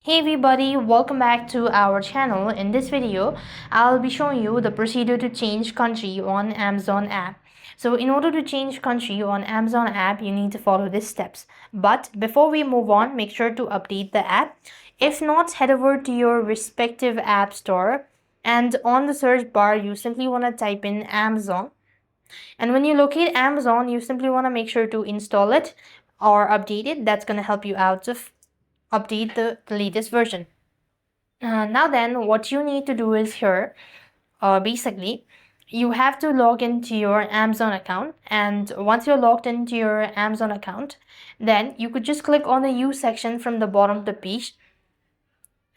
Hey everybody, welcome back to our channel. In this video, I'll be showing you the procedure to change country on Amazon app. So in order to change country on Amazon app, you need to follow these steps. But before we move on, make sure to update the app. If not, head over to your respective app store and on the search bar, you simply want to type in Amazon. And when you locate Amazon, you simply want to make sure to install it or update it. That's going to help you out to update the latest version. Now then, what you need to do is here, basically, you have to log into your Amazon account. And once you're logged into your Amazon account, then you could just click on the use section from the bottom of the page.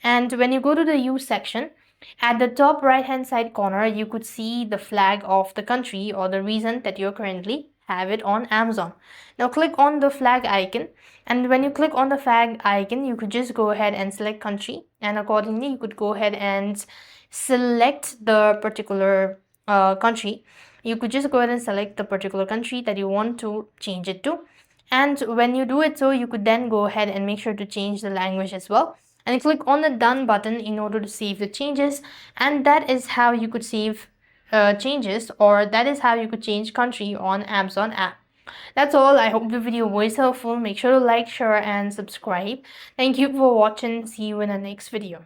And when you go to the use section, at the top right hand side corner, you could see the flag of the country or the region that you currently have it on Amazon. Now click on the flag icon, and when you click on the flag icon, you could just go ahead and select country, and accordingly you could go ahead and select the particular country. You could just go ahead and select the particular country that you want to change it to, and when you do it, so you could then go ahead and make sure to change the language as well, and click on the done button in order to save the changes. And that is how you could save changes, or that is how you could change country on Amazon app. That's all. I hope the video was helpful. Make sure to like, share and subscribe. Thank you for watching. See you in the next video.